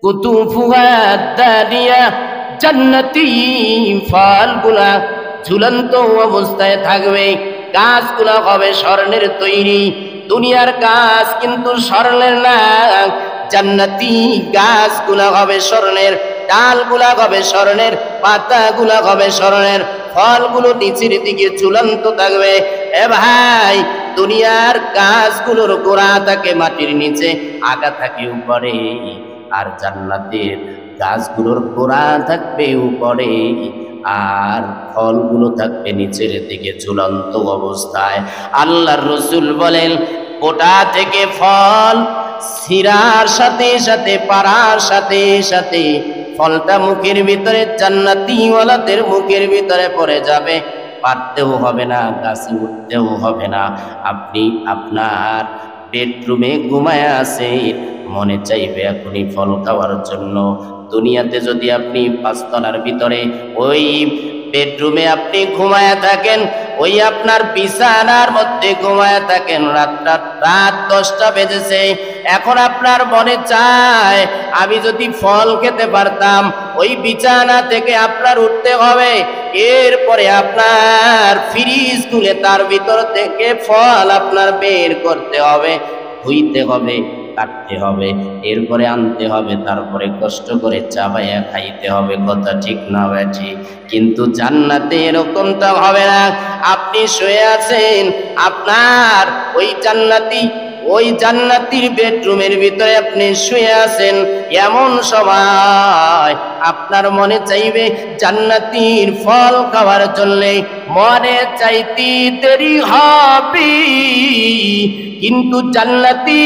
কুতুফুহা দানিয়া, জান্নাতি ফলগুলা ঝুলন্ত অবস্থায় থাকবে। গাছগুলা হবে স্বর্ণের তৈরি। দুনিয়ার গাছ কিন্তু স্বর্ণের না, জান্নাতি গাছগুলা হবে স্বর্ণের, ডালগুলা হবে স্বর্ণের, পাতাগুলা হবে স্বর্ণের, ফলগুলো নিচের দিকে ঝুলন্ত থাকবে। এ ভাই, দুনিয়ার গাছগুলোর গোড়া থাকে মাটির নিচে, আগা থাকে উপরে, আর জান্নাতের গাছগুলোর গোড়া থাকবে উপরে, আর ফলগুলো থাকবে নিচের দিকে ঝুলন্ত অবস্থায়। আল্লাহর রাসূল বলেন, গোটা থেকে ফল ছিঁড়ার সাথে সাথে, পাড়ার সাথে সাথে ফলটা মুখের ভিতরে, জান্নাতীওয়ালাদের মুখের ভিতরে পড়ে যাবে। পারতেও হবে না, গাছে উঠতেও হবে না। আপনি আপনার বেডরুমে ঘুমায় আছেন, মনে চাইবে এখনই ফল খাওয়ার জন্য। দুনিয়াতে যদি আপনি 5 তলার ভিতরে ওই বেডরুমে আপনি ঘুমায়া থাকেন, ওই আপনার বিছানার মধ্যে ঘুমায়া থাকেন, রাত 10টা বেজেছে, এখন আপনার মনে চায় আমি যদি ফল খেতে পারতাম। ওই বিছানা থেকে আপনার উঠতে হবে, এরপরে আপনার ফ্রিজ খুলে তার ভিতর থেকে ফল আপনার বের করতে হবে, ধুইতে হবে, কাটতে হবে, এরপরে আনতে হবে, তারপরে কষ্ট করে চাবাইয়া খাইতে হবে। কথা ঠিক না ঠিক? কিন্তু জান্নাতে এরকমটা হবে না। আপনি শুয়ে আছেন, আপনার ওই জান্নাতির বেডরুমের ভিতরে আপনি শুয়ে আছেন, এমন সময় আপনার মনে চাইবে জান্নাতির ফল খাওয়ার জন্য, মনে চাইতে দেরি হবে, কিন্তু জান্নাতি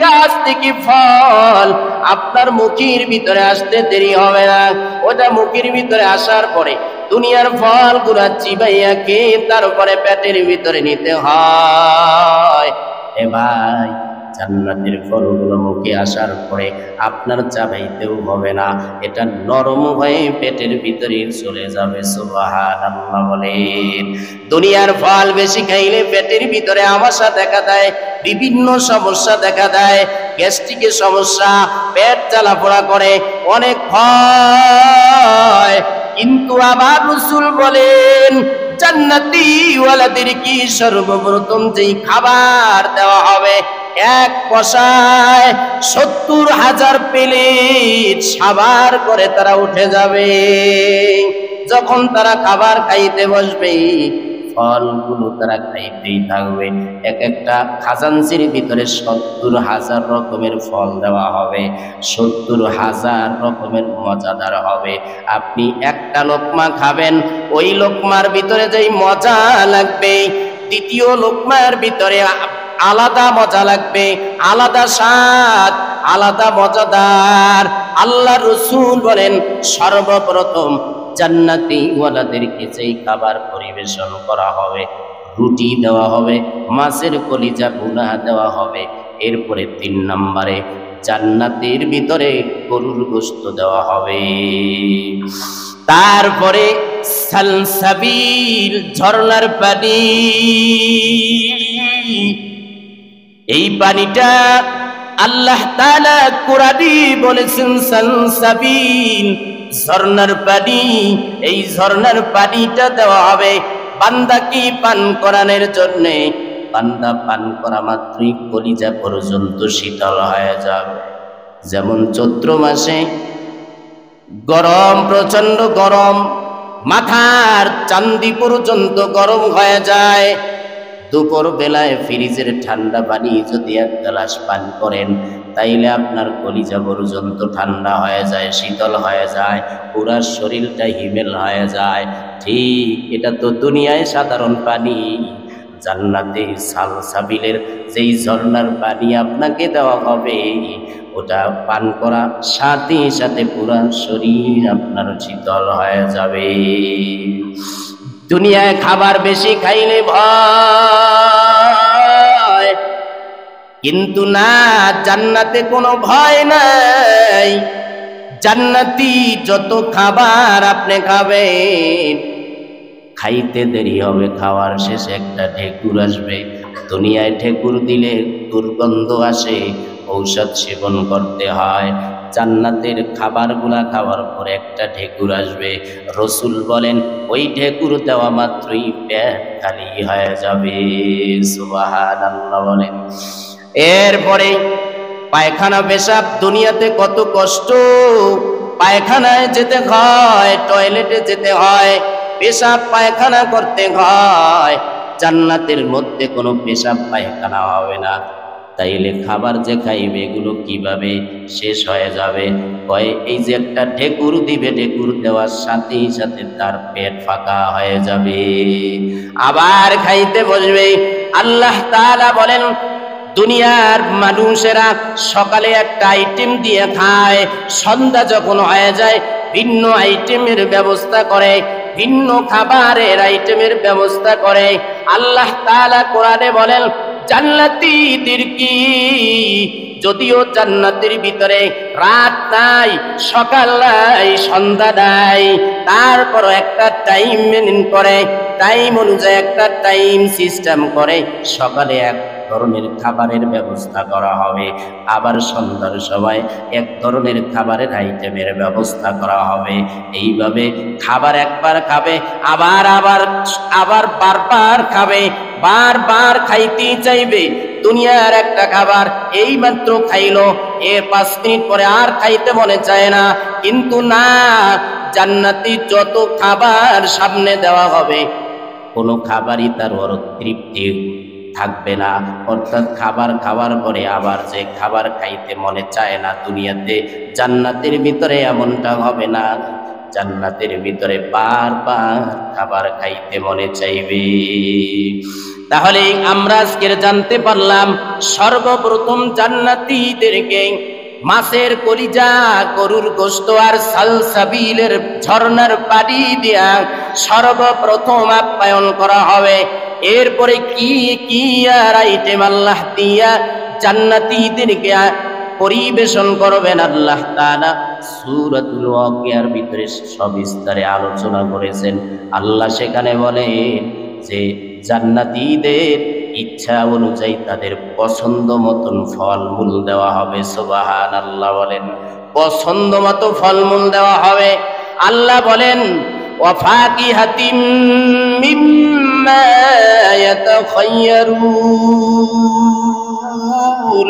গাছ থেকে ফল আপনার মুখের ভিতরে আসতে দেরি হবে না। ওটা মুখের ভিতরে আসার পরে দুনিয়ার ফলগুলা চিবাইয়া খেয়ে তারপরে পেটের ভিতরে নিতে হয়। এ ভাই, জান্নাতের ফলগুলো মুখে আসার পরে আপনার চাবাইতেও হবে না, এটা নরম হয়ে পেটের ভিতরে চলে যাবে। সুবহানাল্লাহ বলেন। দুনিয়ার ফল বেশি খাইলে পেটের ভিতরে আমাশা দেখা দেয়, বিভিন্ন সমস্যা দেখা দেয়, গ্যাস্ট্রিকের সমস্যা, পেট জ্বালাপোড়া করে, অনেক হয়। কিন্তু আবার রাসূল বলেন, জান্নাতি ওয়ালাদের কি সর্বপ্রথম যেই খাবার দেওয়া হবে, এক কষায় 70,000 প্লেট সাবার করে তারা উঠে যাবে। যখন তারা খাবার খাইতে বসবে, ফলগুলো তারা খাইতেই থাকবে। এক একটা খাজাঞ্চির ভিতরে 70,000 রকমের ফল দেওয়া হবে, 70,000 রকমের মজাদার হবে। আপনি একটা লোকমা খাবেন, ওই লোকমার ভিতরে যেই মজা লাগবে, দ্বিতীয় লোকমার ভিতরে আলাদা মজা লাগবে, আলাদা স্বাদ, আলাদা মজাদার। আল্লাহ রাসূল বলেন, সর্বপ্রথম জান্নাতি ওয়ালাদেরকে যেই খাবার পরিবেশন করা হবে, রুটি দেওয়া হবে, মাছের কলিজা ভুনা দেওয়া হবে। এরপরে 3 নম্বরে জান্নাতের ভিতরে গরুর গোশত দেওয়া হবে। তারপরে সালসাবিল, ঝর্ণার পানি। এই পানিটা আল্লাহ তাআলা কোরআনে বলেছেন সালসাবিল, ঝর্ণার পানি। এই ঝর্ণার পানিটা দেওয়া হবে বান্দাকে পান করানোর জন্যে। বান্দা পান করা মাত্রই কলিজা পর্যন্ত শীতল হয়ে যাবে। যেমন চৈত্র মাসে গরম, প্রচন্ড গরম, মাথার চান্দি পর্যন্ত গরম হয়ে যায়। দুপুর বেলায় ফ্রিজের ঠান্ডা পানি যদি 1 গ্লাস পান করেন, তাইলে আপনার কলিজা পর্যন্ত ঠান্ডা হয়ে যায়, শীতল হয়ে যায়, পুরা শরীরটা হিমেল হয়ে যায়। ঠিক, এটা তো দুনিয়ায় সাধারণ পানি। জান্নাতে সালসাবিলের যেই ঝর্ণার পানি আপনাকে দেওয়া হবে, ওটা পান করা সাথে সাথে পুরা শরীর আপনার শীতল হয়ে যাবে। দুনিয়ায় খাবার বেশি খাইলে ভয়, কিন্তু না, জান্নাতে কোনো ভয় নাই। জান্নাতি যত খাবার আপনি খাবেন, খাইতে দেরি হবে, খাওয়ার শেষে একটা ঢেকুর আসবে। দুনিয়ায় ঢেকুর দিলে দুর্গন্ধ আসে, ঔষধ সেবন করতে হয়। জান্নাতের খাবারগুলা খাওয়ার পরে একটা ঢেকুর আসবে। রসুল বলেন ওই ঢেকুর দেওয়া মাত্রই পেট খালি হয়ে যাবে। সুবহানাল্লাহ বলেন। এরপরে পায়খানা পেশাব, দুনিয়াতে কত কষ্ট, পায়খানায় যেতে হয়, টয়লেটে যেতে হয়, পেশাব পায়খানা করতে হয়। জান্নাতের মধ্যে কোনো পেশাব পায়খানা হবে না। তাইলে খাবার যে খাইবে এগুলো কিভাবে শেষ হয়ে যাবে? কয় এই যে একটা ঢেকুর দিবে, ঢেকুর দেওয়ার সাথে সাথে তার পেট ফাঁকা হয়ে যাবে, আবার খাইতে বসবে। আল্লাহ তাআলা বলেন দুনিয়ার মানুষেরা সকালে একটা আইটেম দিয়ে খায়, সন্ধ্যা যখন হয়ে যায় ভিন্ন আইটেমের ব্যবস্থা করে, ভিন্ন খাবারের আইটেমের ব্যবস্থা করে। আল্লাহ তাআলা কোরআনে বলেন জান্নাতীদের কি, যদিও জান্নাতের ভিতরে রাত নাই, সকাল নাই, সন্ধ্যা নাই, তারপর একটা টাইম মেনটেন করে, টাইম অনুযায়ী একটা টাইম সিস্টেম করে। সকালে এক ধরনের খাবারের ব্যবস্থা করা হবে, আবার সন্ধ্যার সময় এক ধরনের খাবারের আইটেমের ব্যবস্থা করা হবে। এইভাবে খাবার একবার খাবে, আবার আবার আবার বারবার খাবে, বারবার খাইতেই চাইবে। দুনিয়ার একটা খাবার এই মাত্র খাইলো, এর 5 মিনিট পরে আর খাইতে মনে চায় না। কিন্তু না, জান্নাতি যত খাবার সামনে দেওয়া হবে কোনো খাবারই তার তৃপ্তি থাকবে না। অর্থাৎ খাবার খাওয়ার পরে আবার যে খাবার খাইতে মনে চায় না দুনিয়াতে, জান্নাতের ভিতরে এমনটা হবে না। জান্নাতের ভিতরে বারবার খাবার খাইতে মনে চাইবে। তাহলে আমরা আজকে জানতে পারলাম সর্বপ্রথম জান্নাতীদেরকে মাছের কলিজা, গরুর গোশত আর সালসাবিলের ঝর্ণার পানি দিয়া সর্বপ্রথম আপ্যায়ন করা হবে। এরপরে কি কি আর আইটেম আল্লাহ দিয়া জান্নাতীদেরকে পরিবেশন করবেন আল্লাহ তাআলা সূরাতুল ওয়াকিয়ার ভিতরে সবিস্তারে আলোচনা করেছেন। আল্লাহ সেখানে বলেন যে জান্নাতীদের ইচ্ছা অনুযায়ী তাদের পছন্দ মতন ফলমূল দেওয়া হবে। সুবহানাল্লাহ বলেন। পছন্দ মতো ফলমূল দেওয়া হবে। আল্লাহ বলেন ওয়াফাকিহাতিম মিম্মা ইয়াতাখায়্যারুন।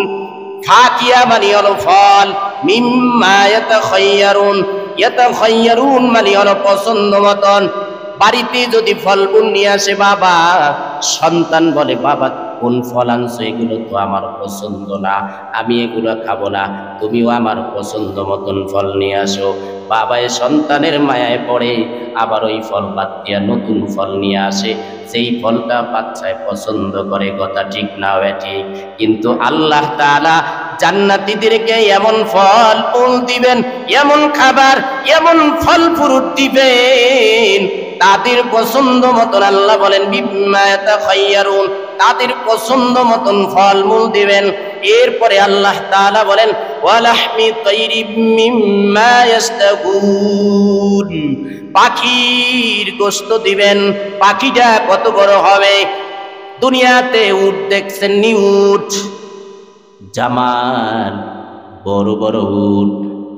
ফাকিয়া মানে হলো ফল, মিম্মা ইয়াতাখায়্যারুন, ইয়াতাখায়্যারুন মানে হলো পছন্দ মতন। বাড়িতে যদি ফলমূল নিয়ে আসে বাবা, সন্তান বলে বাবা কোন ফল আনছো, এগুলো তো আমার পছন্দ না, আমি এগুলো খাবো না, তুমিও আমার পছন্দ মতন ফল নিয়ে আসো। বাবায় সন্তানের মায়ায় পড়ে আবার ওই ফল বাদ দিয়া নতুন ফল নিয়ে আসে, সেই ফলটা বাচ্চায় পছন্দ করে। কথা ঠিক না ঠিক? কিন্তু আল্লাহ তাআলা জান্নাতীদেরকে এমন ফল ফুল দিবেন, এমন খাবার, এমন ফল ফ্রুট দিবেন তাদের পছন্দ মতন। আল্লাহ বলেন বিম্মা ইয়াতাখায়্যারুন, তাদের পছন্দ মতন ফলমূল দিবেন। এরপরে আল্লাহ তাআলা বলেন ওয়ালাহমি তায়রি মিম্মা ইয়াশতাহুন, পাখির গোশত দিবেন। পাখিটা কত বড় হবে? দুনিয়াতে উট দেখছেন, নি উট, জামাল, বড় বড় উট।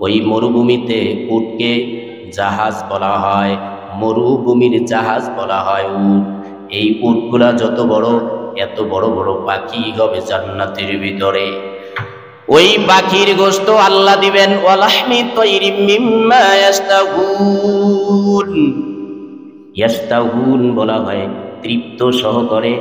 ওই মরুভূমিতে উটকে জাহাজ বলা হয়, মরুভূমির জাহাজ বলা হয় উট। এই উটগুলা যত বড়, এত বড় বড় পাখি হবে জান্নাতের ভিতরে। ওই পাখির গোশত আল্লাহ দিবেন। ওয়ালাহমি তায়রি মিম্মা ইয়াশতাহুন, ইয়াশতাহুন বলা হয় তৃপ্ত সহকারে।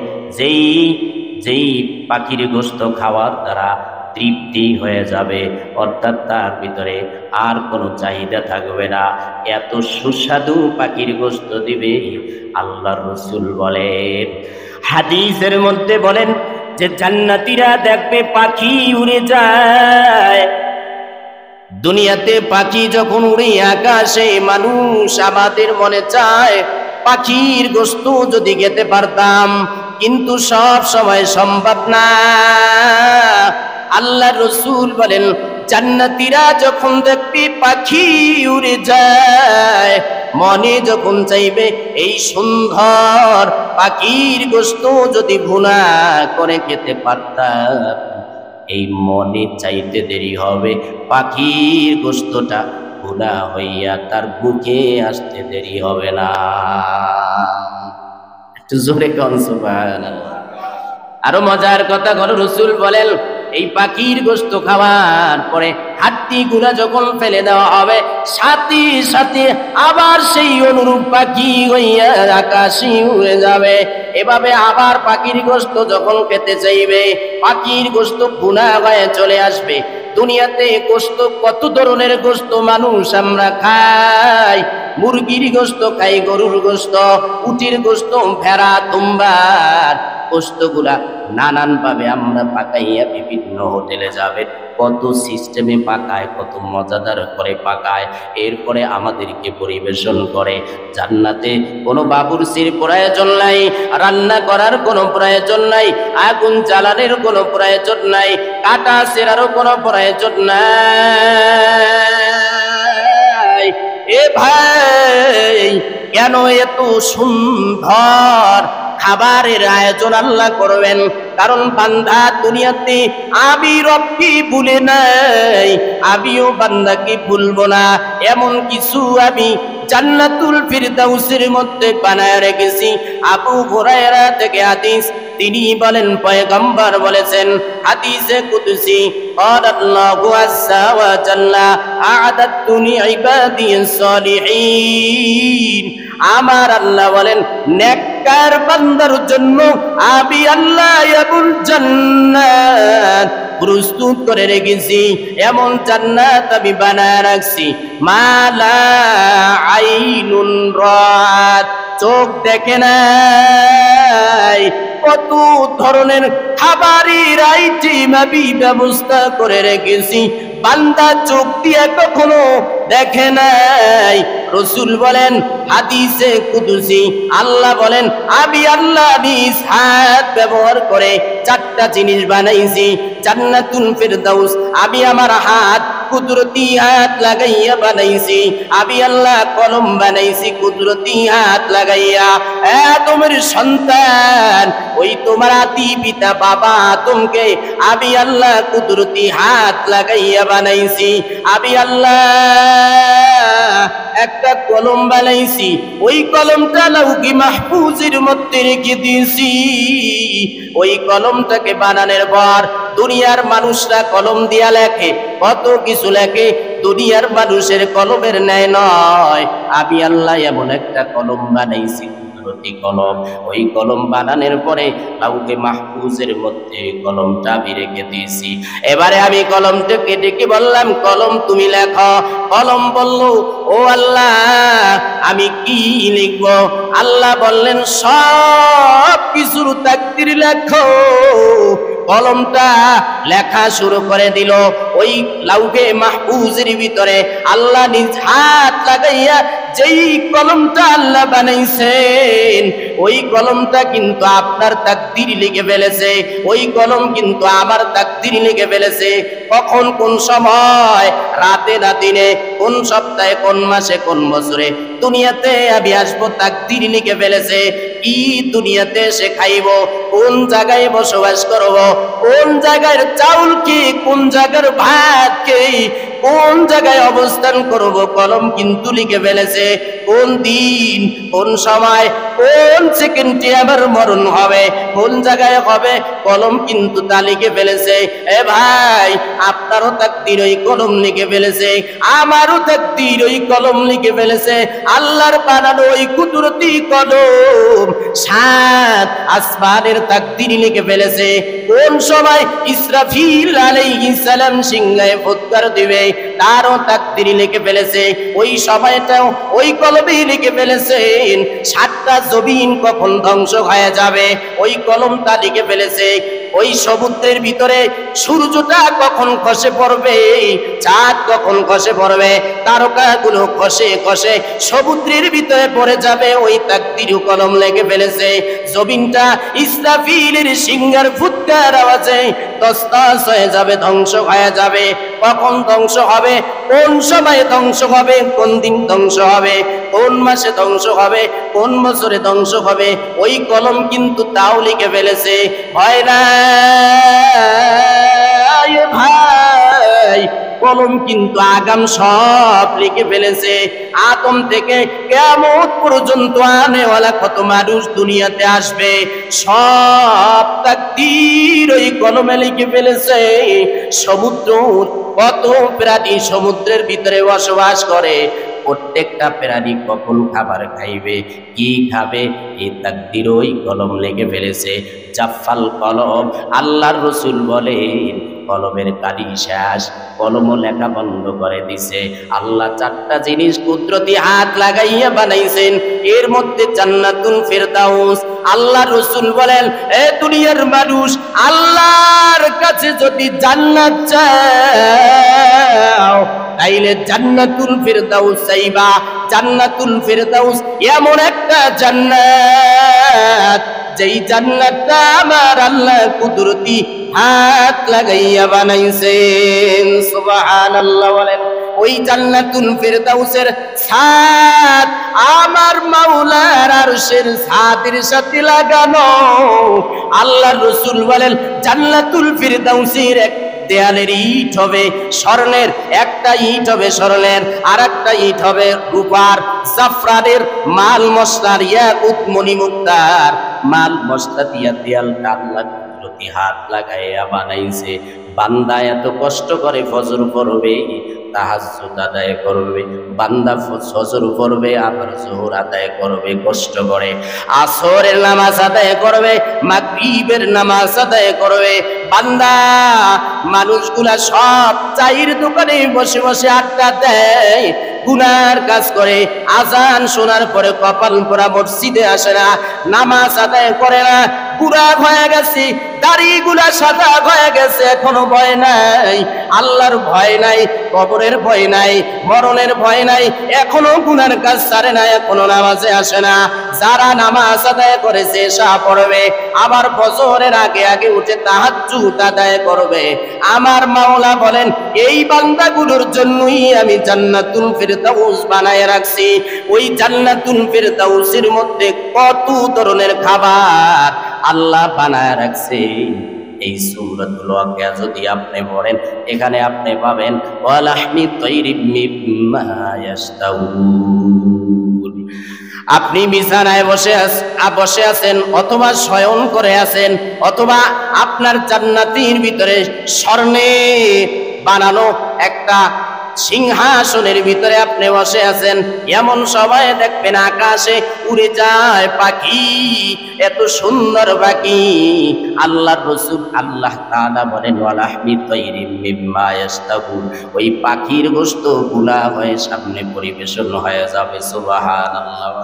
যেই পাখির গোশত খাওয়ার দ্বারা তৃপ্তি হয়ে যাবে, অর্থাৎ তার ভিতরে আর কোনো চাহিদা থাকবে না, এত সুস্বাদু পাখির গোশত দিবে। আল্লাহর রাসূল বলেন, হাদিসের মধ্যে বলেন যে জান্নাতীরা দেখবে পাখি উড়ে যায়। দুনিয়াতে পাখি যখন উড়ে আকাশে, মানুষ আমাদের মনে চায় পাখির গোশত যদি খেতে পারতাম, কিন্তু সব সময় সম্ভব না। আল্লাহর রাসূল বলেন জান্নাতীরা যখন দেখবে পাখি উড়ে যায়, মনে যখন চাইবে এই সুন্দর পাখির গোশত যদি ভুনা করে খেতে পারতাম, এই মনে চাইতে দেরি হবে, পাখির গোশতটা গুনাহ হইয়া তার বুকে আসতে দেরি হবে না। একটু জোরে কোন সুবহানাল্লাহ। আরো মজার কথা হলো, রাসূল বলেন এই পাখির গোশত খাওয়ার পরে হাড্ডি গুলা যখন ফেলে দেওয়া হবে, সাথে সাথে আবার সেই অনুরূপ পাখি হইয়া আকাশে উড়ে যাবে। এভাবে আবার পাখির গোশত যখন খেতে চাইবে, পাখির গোশত গুনাহ হয়ে চলে আসবে। দুনিয়াতে গোশত কত ধরনের গোশত মানুষ আমরা খাই, মুরগির গোশত খাই, গরুর গোশত, উটের গোশত, ভেড়া, দুম্বার গোশতগুলা নানান ভাবে আমরা পাকাইয়া বিভিন্ন হোটেলে যাবে, কত সিস্টেমে পাকায়, কত মজাদার করে পাকায়, এরপরে আমাদেরকে পরিবেশন করে। জান্নাতে কোনো বাবুর্চির প্রয়োজন নাই, রান্না করার কোনো প্রয়োজন নাই, আগুন জ্বালানোর কোনো প্রয়োজন নাই, কাটা ছেঁড়ারও কোনো প্রয়োজন নাই। এ ভাই, কেন এত সুন্দর খাবারের আয়োজন আল্লাহ করবেন? কারণ বান্দা দুনিয়াতে আমি রবকে ভুলে নাই, আমিও বান্দাকে ভুলবো না। এমন কিছু আমি জান্নাতুল ফিরদাউসের মধ্যে বানায় রেখেছি। আবু হুরায়রা থেকে হাদিস, তিনি বলেন, পয়গম্বর বলেছেন হাদিসে কুদসি, আল্লাহু আযজা ওয়া জাল্লা আ'দাতু লিইবাদিস সালিহিন। আমার আল্লাহ বলেন, নেককার বান্দার জন্য আমি আল্লাহ এমন জান্নাত প্রস্তুত করে রেখেছি, এমন জান্নাত আমি বানায় রাখছি, মালা আইনুন রাত, চোখ দেখে নাই, কত ধরনের খাবারের আইটেম আমি ব্যবস্থা করে রেখেছি, বান্দা চোখ দিয়ে কখনো দেখে নাই। রাসূল বলেন হাদিসে কুদসি, আল্লাহ বলেন আমি আল্লাহ নিজ হাত ব্যবহার করে চারটা জিনিস বানাইছি জান্নাতুল ফিরদাউস। আমি আমার হাত, কুদরতি হাত লাগাইয়া বানাইছি। আমি আল্লাহ কলম বানাইছি কুদরতি হাত লাগাইয়া। আদমের সন্তান, ওই তোমার আদি পিতা বাবা আদমকে আমি আল্লাহ কুদরতি হাত লাগাইয়া বানাইছি। আমি আল্লাহ একটা কলম বানাইছি, ওই কলমটা লাউহি মাহফুজের মধ্যে রেখে দিয়েছি। ওই কলমটাকে বানানোর পর দুনিয়ার মানুষরা কলম দিয়া লেখে, কত কিছু লেখে, দুনিয়ার মানুষের কলমের ন্যায় নয়। আমি আল্লাহ এমন একটা কলম বানাইছি, কুদরতি কলম। ওই কলম বানানোর পরে লাউহে মাহফুজের মধ্যে কলমটা আমি রেখে দিয়েছি। এবারে আমি কলমটাকে ডেকে বললাম, কলম তুমি লেখো। কলম বলল, ও আল্লাহ আমি কি লিখব? আল্লাহ বললেন, সব কিছুর তাকদীর লেখো। কলমটা লেখা শুরু করে দিল। ওই লাউহে মাহফুজের ভিতরে আল্লাহ নিজ হাত লাগাইয়া যেই কলমটা আল্লাহ বানাইছেন, ওই কলমটা কিন্তু আপনার তাকদীর লিখে ফেলেছে। ওই কলম কিন্তু আমার তাকদীর লিখে ফেলেছে। কখন, কোন সময়, রাতে না দিনে, কোন সপ্তাহে, কোন মাসে, কোন বছরে দুনিয়াতে আমি আসবো, তাকদীর লিখে ফেলেছে। কি দুনিয়াতে সে খাইব, কোন জায়গায় বসবাস করব, কোন জায়গার চাউল কি, কোন জায়গার ভাত কি, কোন জায়গায় অবস্থান করব, কলম কিন্তু লিখে ফেলেছে। কোন দিন, কোন সময়, কোন সেকেন্ডে আমার মরণ হবে, কোন জায়গায় হবে, কলম কিন্তু তা লিখে ফেলেছে। এ ভাই, আপনারও তাকদীর ওই কলম লিখে ফেলেছে, আমারও তাকদীর ওই কলম লিখে ফেলেছে। আল্লাহর বানানো ওই কুদরতি কলম সাত আসমানের তাকদীর লিখে ফেলেছে। কোন সময় ইসরাফিল আলাইহিস সালাম সিংহায় ফুৎকার দিবে, তারও তাকদীর লিখে ফেলেছে। ওই সময়টাও ওই কলমে লিখে ফেলেছেন। সাতটা জমিন কখন ধ্বংস হয়ে যাবে, ওই কলমটা লিখে ফেলেছে। ওই সমুদ্রের ভিতরে সূর্যটা কখন খসে পড়বে, চাঁদ কখন খসে পড়বে, তারকাগুলো খসে খসে সমুদ্রের ভিতরে পড়ে যাবে, ওই তাকদীর কলম লিখে ফেলেছে। জমিনটা ইসরাফিলের সিংহার ফুৎকার আওয়াজে তছনছ হয়ে যাবে, ধ্বংস হয়ে যাবে। কখন ধ্বংস হবে, কোন সময়ে ধ্বংস হবে, কোন দিন ধ্বংস হবে, কোন মাসে ধ্বংস হবে, কোন বছরে ধ্বংস হবে, ওই কলম কিন্তু তাও লিখে ফেলেছে। ভয় নাই, ভাই কলম কিন্তু আগাম সব লিখে ফেলেছে। আদম থেকে কিয়ামত পর্যন্ত আনেওয়ালা কত মানুষ দুনিয়াতে আসবে সব তাকদীর ওই কলমে লিখে ফেলেছে। সমুদ্র কত প্রাণী সমুদ্রের ভিতরে বসবাস করে, প্রত্যেকটা প্রাণী কখন খাবার খাইবে, কি খাবে, এই তাকদীর ওই কলম লিখে ফেলেছে। জাফাল কলম। আল্লাহর রাসূল বলেন কলমের কালি শেষ, কলমও লেখা বন্ধ করে দিছে। আল্লাহ চারটা জিনিস কুদরতি হাত লাগাইয়া বানাইছেন, এর মধ্যে জান্নাতুল ফেরদাউস। আল্লাহ রাসূল বলেন এ দুনিয়ার মানুষ, আল্লাহর কাছে যদি জান্নাত চাও তাইলে জান্নাতুল ফেরদাউস চাইবা। জান্নাতুল ফেরদাউস এমন একটা জান্নাত, যেই জান্নাতটা আমার আল্লাহ কুদরতি হাত লাগাইয়া বানাইছেন। সুবহানাল্লাহ বলেন। ওই জান্নাতুল ফেরদাউসের ছাদ আমার মাওলার আরশের ছাদের সাথে লাগানো। আল্লাহর রাসূল বলেন জান্নাতুল ফেরদাউসের এক দেয়ালের ইট হবে স্বর্ণের, একটা ইট হবে স্বর্ণের, আর একটা ইট হবে রূপার, জাফরানের, মাল মশলার, ইয়াকুত মণিমুক্তার মাল মশলা দিয়া দেয়ালটা আল্লাহ কুদরতি হাত লাগাইয়া বানাইছে। বান্দা এত কষ্ট করে ফজর পড়বে, তাহাজ্জুদ আদায় করবে, বান্দা ফজর পড়বে আবার যোহর আদায় করবে কষ্ট করে, আসরের নামাজ আদায় করবে, মাগরিবের নামাজ আদায় করবে। বান্দা মানুষগুলা সব চায়ের দোকানে বসে বসে আড্ডা দেয়, গুনার কাজ করে, আজান শোনার পরে কপাল পোড়া মসজিদে আসে না, নামাজ আদায় করে না, বুড়া হয়ে গেছে, দাড়িগুলা সাদা হয়ে গেছে, এখনো ভয় নাই, আল্লাহর ভয় নাই, কবরের ভয় নাই, মরণের ভয় নাই, এখনো গুনার কাজ ছাড়ে না, এখনো নামাজে আসে না। যারা নামাজ আদায় করেছে এশা পড়বে, আবার ফজরের আগে আগে উঠে তাহাজ্জুদ আদায় করবে, আমার মাওলা বলেন এই বান্দাগুলোর জন্যই আমি জান্নাতুল ফেরদাউস বানায় রাখছি। ওই জান্নাতুল ফেরদাউসের মধ্যে কত ধরনের খাবার আল্লাহ বানায় রাখছে। এই সূরাতুল ওয়াকিয়া যদি আপনি পড়েন, এখানে আপনি পাবেন ওয়ালাহমি তাইরিম মিম্মা ইয়াশতাউন। আপনি বিছানায় বসে আছেন, অথবা শয়ন করে আছেন, অথবা আপনার জান্নাতের ভিতরে স্বর্ণে বানানো একটা সিংহাসনের ভিতরে আপনি বসে আছেন, এমন সময় দেখবেন আকাশে উড়ে যায় পাখি, এত সুন্দর পাখি। আল্লাহর রাসূল আল্লাহ তাআলা বলেন ওয়ালাহমি তাইরিম মিম্মা ইয়াশতাহুন, ওই পাখির গোশত গুলা হয়ে সামনে পরিবেশন হয়ে যাবে। সুবহানাল্লাহ।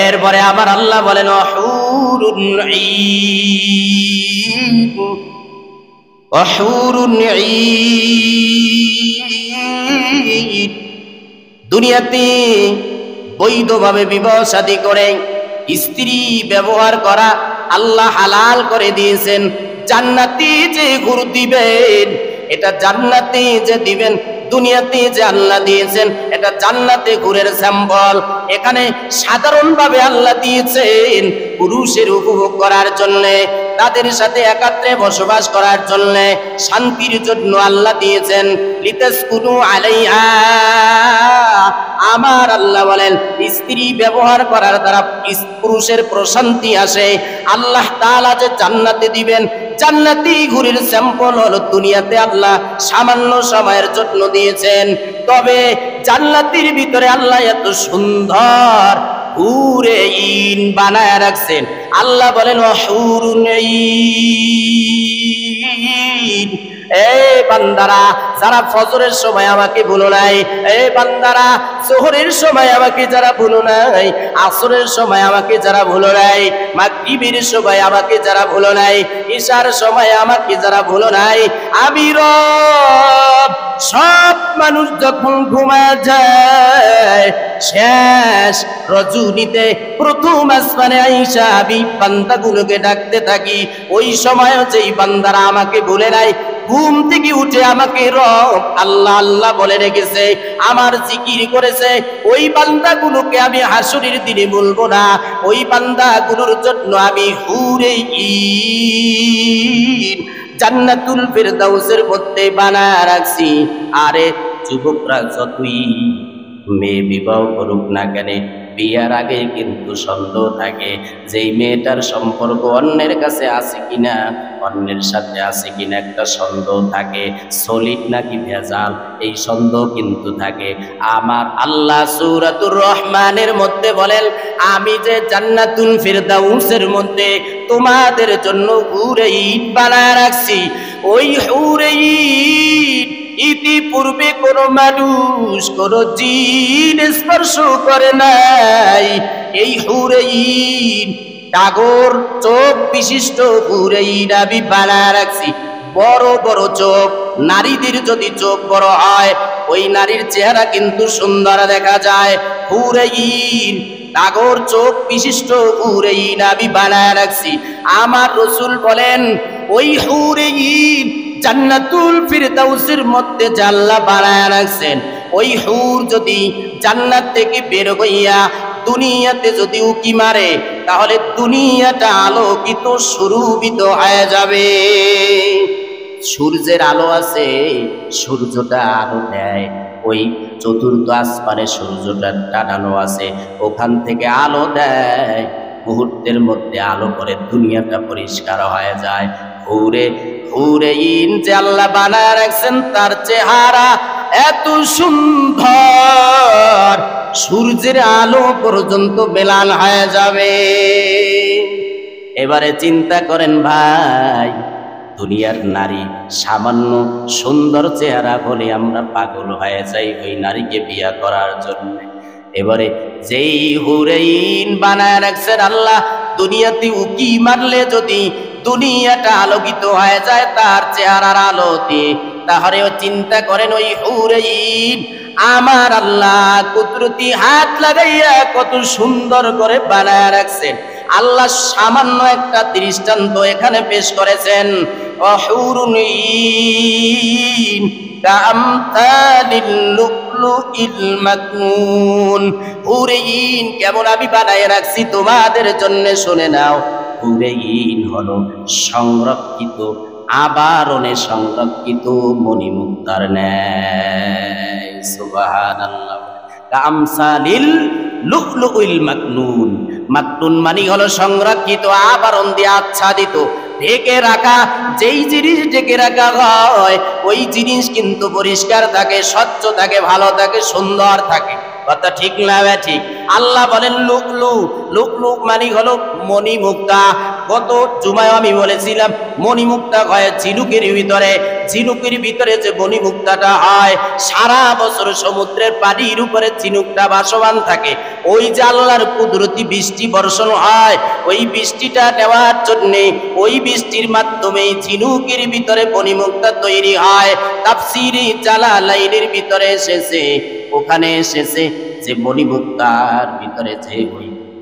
এরপরে আবার আল্লাহ বলেন ওয়াহুরুন ঈন, ওয়াহুরুন ঈন। দুনিয়াতে বৈধভাবে বিবাহ শাদী করে স্ত্রী ব্যবহার করা আল্লাহ হালাল করে দিয়েছেন। জান্নাতে যে হুর দিবেন, এটা জান্নাতে যে দিবেন, দুনিয়াতে যে আল্লাহ দিয়েছেন এটা জান্নাতে হুরের স্যাম্পল। এখানে সাধারণভাবে আল্লাহ দিয়েছেন পুরুষের উপভোগ করার জন্য, তাদের সাথে একাত্রে বসবাস করার জন্য, শান্তির জন্য আল্লাহ দিয়েছেন। লিতাসকুনু আলাইহা, আমার আল্লাহ বলেন স্ত্রী ব্যবহার করার দ্বারা পুরুষের প্রশান্তি আসে। আল্লাহ তাআলা যে জান্নাতে দিবেন, জান্নাতি ঘুরের স্যাম্পল হলো দুনিয়াতে আল্লাহ সামান্য সময়ের জন্য দিয়েছেন। তবে জান্নাতের ভিতরে আল্লাহ এত সুন্দর হুরে ঈন বানায় রাখছেন। আল্লাহ বলেন ওয়াহুরুন ঈন। এই বান্দারা যারা ফজরের সময় আমাকে ভুলো নাই, এই বান্দারা যোহরের সময় আমাকে যারা ভুলো নাই, আসরের সময় আমাকে যারা ভুলো নাই, মাগরিবের সময় আমাকে যারা ভুলো নাই, ইশার সময় আমাকে যারা ভুলো নাই, আমি রব সব মানুষ যখন ঘুমায় যায়, শেষ রজনীতে প্রথম আসমানে আইসা আমি বান্দাগুলোকে ডাকতে থাকি। ওই সময় যেই বান্দারা আমাকে ভুলে নাই, ঘুম থেকে উঠে আমাকে রব আল্লাহ আল্লাহ বলে রেখেছে, আমার জিকির করেছে, ওই বান্দাগুলোকে আমি হাসরের দিনে বলবো না। ওই বান্দাগুলোর জন্য আমি হুরে ঈন জান্নাতুল ফিরদাউসের মধ্যে বানায় রাখছি। আরে যুবকরা যতই মেয়ে বিবাহ করুক না কেন, বিয়ার আগে কিন্তু সন্দেহ থাকে যে এই মেয়েটার সম্পর্ক অন্যের কাছে আছে কিনা, অন্যের সাথে আছে কিনা একটা সন্দেহ থাকে, সলিড নাকি ভেজাল, এই সন্দেহ কিন্তু থাকে। আমার আল্লাহ সূরাতুর রহমানের মধ্যে বলেন, আমি যে জান্নাতুল ফিরদাউসের মধ্যে তোমাদের জন্য হুরে ঈদ বানায় রাখছি, ওই হুরে ঈদ ইতিপূর্বে কোন মানুষ কোন জিন স্পর্শ করে নাই। এই হুরে ঈদ টাগর চোখ বিশিষ্ট হুরে ঈদ আমি বানায় রাখছি। বড় বড় চোখ, নারীদের যদি চোখ বড় হয় ওই নারীর চেহারা কিন্তু সুন্দর দেখা যায়। হুরে ঈদ টাগর চোখ বিশিষ্ট হুরে ঈদ আমি বানায় রাখছি। আমার রাসূল বলেন, ওই হুরে ঈদ জান্নাতুল ফিরদাউসের মধ্যে আল্লাহ বানায় রাখছেন, ওই হুর যদি জান্নাত থেকে বের হইয়া দুনিয়াতে যদি উকি মারে তাহলে দুনিয়াটা আলোকিত সুরভিত হয়ে যাবে। সূর্যের আলো আছে, সূর্যটা আলো দেয়, ওই চতুর্থ আসমানে সূর্যটা টানানো আছে, ওখান থেকে আলো দেয়, মুহূর্তের মধ্যে আলো করে দুনিয়াটা পরিষ্কার হয়ে যায়। হুরে ঈন যে আল্লাহ বানায় রাখছেন তার চেহারা এত সুন্দর, সূর্যের আলো পর্যন্ত বেলাল হয়ে যাবে। এবারে চিন্তা করেন ভাই, দুনিয়ার নারী সামান্য সুন্দর চেহারা বলে আমরা পাগল হয়ে যাই ওই নারীকে বিয়ে করার জন্য। এবারে যেই হুরে ঈন বানায় রাখছেন আল্লাহ, দুনিয়াতে উকি মারলে যদি দুনিয়াটা আলোকিত হয়ে যায় তার চেহারার আলোতে, তাহলে চিন্তা করেন ওই হুরে ঈন আমার আল্লাহ কুদরতি হাত লাগাইয়া কত সুন্দর করে বানায় রাখছেন। আল্লাহ সামান্য একটা দৃষ্টান্ত এখানে পেশ করেছেন, অহুরুন ঈন কামতালিল লুলুইল মাকনুন। হুরে ঈন কেমন আমি বানায় রাখছি তোমাদের জন্য, শুনে নাও। হুরে ঈন হলো সংরক্ষিত, আবরণে সংরক্ষিত মণিমুক্তার ন্যায়। সুবহানাল্লাহ। কামসালিল লুলুইল মাকনুন, মাকনুন মানে হলো সংরক্ষিত, আবরণ দিয়ে আচ্ছাদিত, ঢেকে রাখা। যেই জিনিস ঢেকে রাখা হয় ওই জিনিস কিন্তু পরিষ্কার থাকে, স্বচ্ছ থাকে, ভালো থাকে, সুন্দর থাকে। কথা ঠিক না ঠিক? আল্লাহ বলেন লুকলু, লুকলু মানে হলো মণিমুক্তা। গত জুমায় আমি বলেছিলাম মণিমুক্তা হয় ঝিনুকের ভিতরে, ঝিনুকের ভিতরে যে মণিমুক্তাটা হয় সারা বছর সমুদ্রের পানির উপরে ঝিনুকটা ভাসমান থাকে। ওই যে আল্লাহর কুদরতি বৃষ্টি বর্ষণ হয়, ওই বৃষ্টিটা নেওয়ার জন্যে ওই বৃষ্টির মাধ্যমে ঝিনুকের ভিতরে মণিমুক্তা তৈরি হয়। তাফসীরে জালালাইনের ভিতরে এসেছে, ওখানে এসেছে যে মণিমুক্তার ভিতরে যে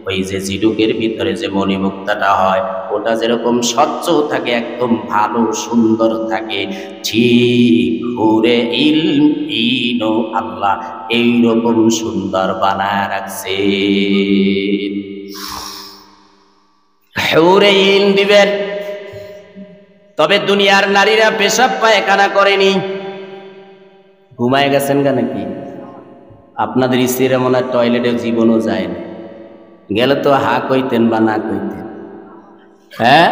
ওই যে ঝিনুকের ভিতরে যে মণিমুক্তাটা হয় ওটা যেরকম স্বচ্ছ থাকে, একদম ভালো সুন্দর থাকে, ঠিক হুরে ঈনও আল্লাহ এইরকম সুন্দর বানায় রাখছে। হুরে ঈন দিবেন, তবে দুনিয়ার নারীরা পেশাব পায়খানা করেনি। ঘুমায় গেছেন কেন নাকি? আপনাদের স্ত্রীরা মনে হয় টয়লেটে জীবনও যায় না, গেলে তো হা কইতেন বা না কইতেন। হ্যাঁ,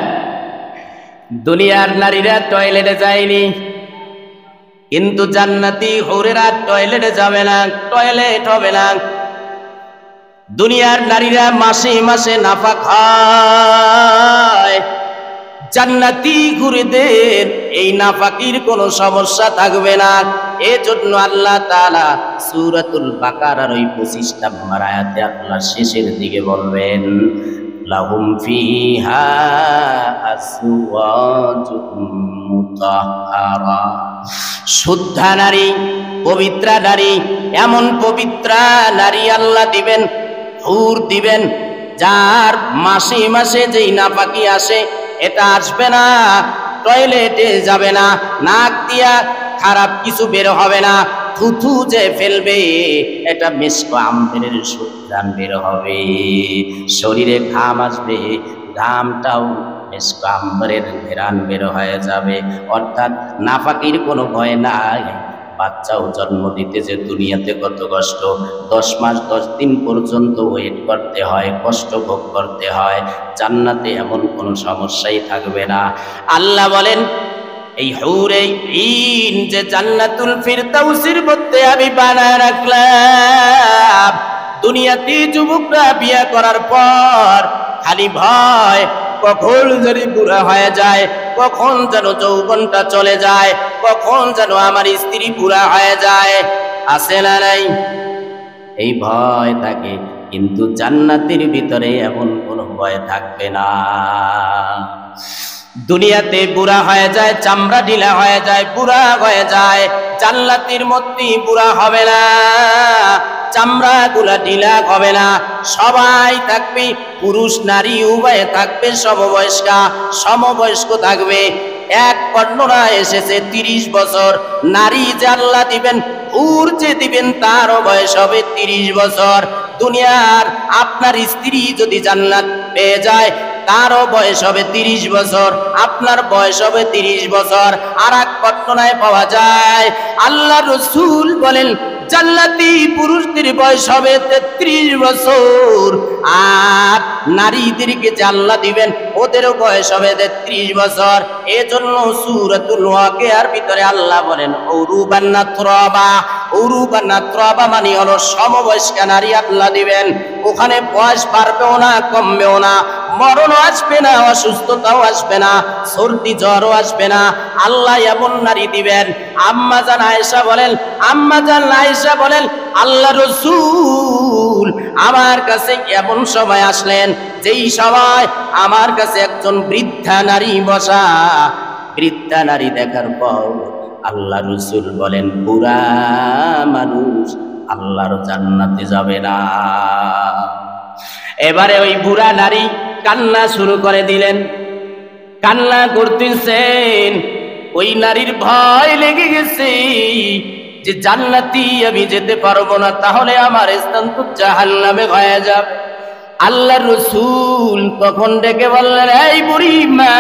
দুনিয়ার নারীরা টয়লেটে যায়নি, কিন্তু জান্নাতি হুরেরা টয়লেটে যাবে না, টয়লেট হবে না। দুনিয়ার নারীরা মাসে মাসে নাফাক হয়, জান্নাতি হুরেদের এই নাফাকির কোনো সমস্যা থাকবে না। এজন্য আল্লাহ তাআলা সূরাতুল বাকারার ওই 25 নম্বর আয়াতে আল্লাহ শেষের দিকে বলবেন, লাহুম ফিহা আজওয়াজুম মুতাহহারা। শুদ্ধা নারী, পবিত্রা নারী, এমন পবিত্রা নারী আল্লাহ দিবেন, হুর দিবেন, যার মাসে মাসে যেই নাপাকি আসে এটা আসবে না, টয়লেটে যাবে না, নাক দিয়া খারাপ কিছু বের হবে না, থুথু যে ফেলবে এটা মিষ্ক আম্বেরের সুঘ্রাণ বের হবে, শরীরে ঘাম আসবে, ঘামটাও মিশক আম্বরের ঘেরান বের হয়ে যাবে। অর্থাৎ নাফাকির কোনো ভয় নাই। বাচ্চাও জন্ম দিতে যে দুনিয়াতে কত কষ্ট, 10 মাস 10 দিন পর্যন্ত ওয়েট করতে হয়, কষ্ট ভোগ করতে হয়। জান্নাতে এমন কোনো সমস্যাই থাকবে না। আল্লাহ বলেন এই হুরে ঈন যে জান্নাতুল ফিরদাউসের মধ্যে আমি বানায় রাখলাম, দুনিয়াতে যুবকরা বিয়ে করার পর খালি ভয় কখন যেন বুড়া হয়ে যায়, কখন যেন যৌবনটা চলে যায়, কখন যেন আমার স্ত্রী বুড়া হয়ে যায়, আছে না নাই? এই ভয় থাকে। কিন্তু জান্নাতের ভিতরে এমন কোনো ভয় থাকবে না। দুনিয়াতে বুড়া হয়ে যায়, চামড়া ঢিলা হয়ে যায়, বুড়া হয়ে যায়। জান্নাতের মধ্যে বুড়া হবে না, চামড়া গুলা ঢিলা হবে না। সবাই থাকবে, পুরুষ নারী উভয়ে থাকবে, সমবয়স্ক থাকবে। এক বর্ণনা এসেছে 30 বছর। নারী যে আল্লাহ দিবেন, হুর যে দিবেন, তারও বয়স হবে 30 বছর। দুনিয়ার আপনার স্ত্রী যদি জান্নাত পেয়ে যায়, তারও বয়স হবে 30 বছর, আপনার বয়স হবে 30 বছর। আর এক বর্ণনায় পাওয়া যায় আল্লাহ রাসূল বলেন জান্নাতি পুরুষদের বয়স হবে 33 বছর, আর নারীদেরকে যে আল্লাহ দিবেন ওদেরও বয়স হবে 33 বছর। এজন্য সূরাতুল ওয়াকিয়ার ভিতরে আল্লাহ বলেন উরুবান নাতরাবা মানে হলো সমবয়স্ক নারী আল্লাহ দিবেন। ওখানে বয়স বাড়বেও না, কমবেও না, মরণও আসবে না, অসুস্থতাও আসবে না, সর্দি জ্বরও আসবে না। আল্লাহ এমন নারী দিবেন। আম্মাজান আয়েশা বলেন আল্লাহ রাসূল আমার কাছে এমন সময় আসলেন যেই সময় আমার কাছে একজন বৃদ্ধা নারী বসা। বৃদ্ধা নারী দেখার পর আল্লাহ রাসূল বলেন বুড়া মানুষ আল্লাহর জান্নাতে যাবে না। এবারে ওই বুড়া নারী কান্না শুরু করে দিলেন, কান্না করতেছেন। ওই নারীর ভয় লেগে গেছে যে জান্নাতি আমি যেতে পারবো না, তাহলে আমার স্থান তো জাহান্নামে হয়ে যাবে। আল্লাহ রাসূল তখন ডেকে বললেন এই বুড়ি মা,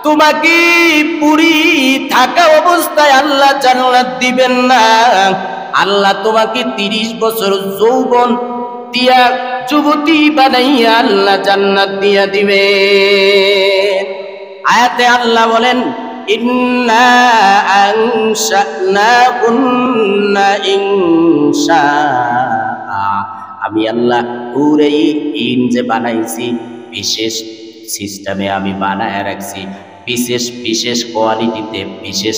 তোমাকে বুড়ি থাকা অবস্থায় আল্লাহ জান্নাত দিবেন না। আল্লাহ তোমাকে 30 বছর যৌবন দিয়া যুবতী বানাইয়া আল্লাহ জান্নাত দিয়া দিবে। আয়াতে আল্লাহ বলেন ইন্না আনশানাকুন্না ইনশা, আমি আল্লাহ হুরে ঈন যে বানাইছি বিশেষ সিস্টেমে আমি বানায় রাখছি, বিশেষ বিশেষ কোয়ালিটিতে, বিশেষ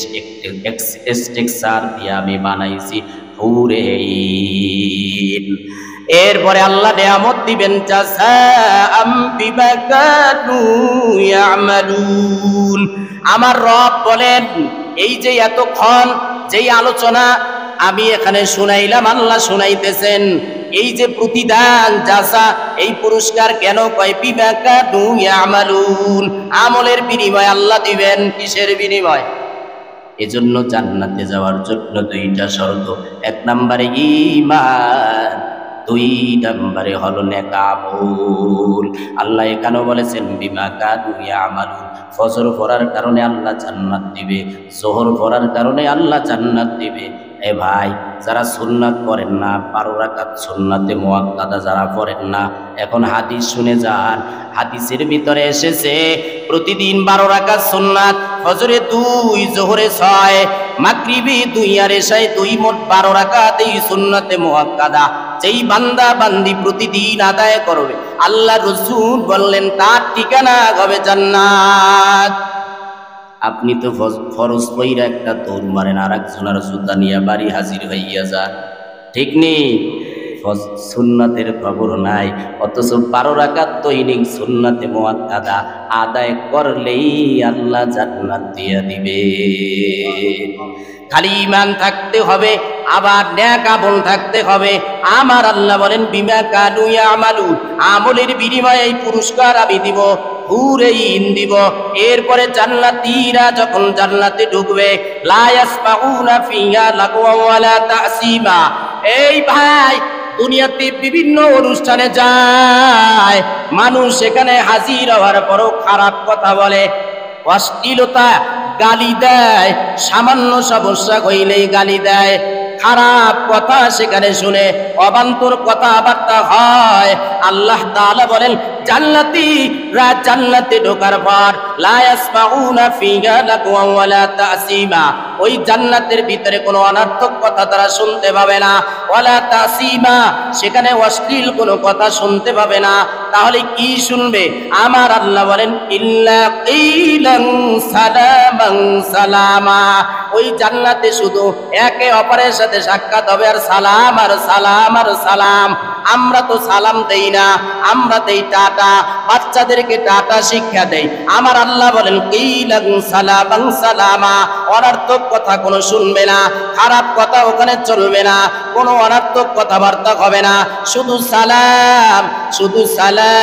স্ট্রাকচার দিয়ে আমি বানাইছি হুরে ঈন। এরপরে আল্লাহ নিয়ামত দিবেন জাযাআম বিমা কানু ইয়ামালুন। আমার রব বলেন এই যে এতক্ষণ যেই আলোচনা আমি এখানে শুনাইলাম, আল্লাহ শুনাইতেছেন, এই যে প্রতিদান জাযা, এই পুরস্কার কেন কয় বিমা কানু ইয়ামালুন, আমলের বিনিময় আল্লাহ দিবেন। কিসের বিনিময়? এজন্য জান্নাতে যাওয়ার জন্য 2টা শর্ত। 1 নম্বরে ঈমান, 2 নম্বরে হলো নেক আমল। আল্লাহ এখানেও বলেছেন বিমা কানু ইয়ামালুন। ফজর পড়ার কারণে আল্লাহ জান্নাত দিবে, যোহর পড়ার কারণে আল্লাহ জান্নাত দিবে। এ ভাই, যারা সুন্নাত পড়েন না, 12 রাকাত সুন্নাতে মুআক্কাদা যারা পড়েন না, এখন হাদিস শুনে যান। হাদিসের ভিতরে এসেছে প্রতিদিন 12 রাকাত সুন্নাত, ফজরে 2, যোহরে 6, মাগরিবে 2 আর এশায় 2, মোট 12 রাকাত এই সুন্নাতে মুআক্কাদা যেই বান্দা বান্দি প্রতিদিন আদায় করবে, আল্লাহ রাসূল বললেন তার ঠিকানা হবে জান্নাত। আপনি তো ফরজ পইরা একটা দৌড় মারেন, আর একজনের জুতা নিয়ে বাড়ি হাজির হইয়া যান, ঠিক নেই? সুন্নাতের খবর নাই, অথচ 12 রাকাত দৈনিক সুন্নাতে মুআক্কাদা আদায় করলেই আল্লাহ জান্নাত দিয়ে দিবে। খালি ঈমান থাকতে হবে, আবার নেক আমল থাকতে হবে। আমার আল্লাহ বলেন বিমা কানু ইয়ামালুন, আমলের বিনিময়ে এই পুরস্কার আমি দিব, হুরে ঈন দিব। এরপরে জান্নাতীরা যখন জান্নাতে ঢুকবে, লা ইয়াসমাউনা ফিহা লাগওয়া ওয়ালা তাসিমা। এই ভাই, দুনিয়াতে বিভিন্ন অনুষ্ঠানে যায়, মানুষ সেখানে হাজির হওয়ার পরও খারাপ কথা বলে, অশ্লীলতা, গালি দেয়, সামান্য সমস্যা হইলেই গালি দেয়, খারাপ কথা সেখানে শুনে অবান্তর কথাবার্তা হয়। আল্লাহ তাআলা বলেন জান্নাতীরা জান্নাতে ঢোকার পর লা ইয়াসমাউনা ফিহা লাগওয়া ওয়ালা তাসিমা, ওই জান্নাতের ভিতরে কোনো অনর্থক কথা তারা শুনতে পাবে না, ওয়ালা তাসিমা, সেখানে অশ্লীল কোনো কথা শুনতে পাবে না। তাহলে কি শুনবে? আমার আল্লাহ বলেন ইল্লা কিলান সালামান সালামা, ওই জান্নাতে শুধু একে অপরের সাথে সাক্ষাৎ হবে আর সালাম আর সালাম আর সালাম। আমরা তো সালাম দেই না, আমরা দেই টাটা, বাচ্চাদেরকে টাটা শিক্ষা দেই। আমার আল্লাহ বলেন কিলান সালামান সালামা, অনর্থক কথা কোনো শুনবে না, খারাপ কথা ওখানে চলবে না, কোনো অনর্থক কথাবার্তা হবে না, শুধু সালাম, শুধু সালাম,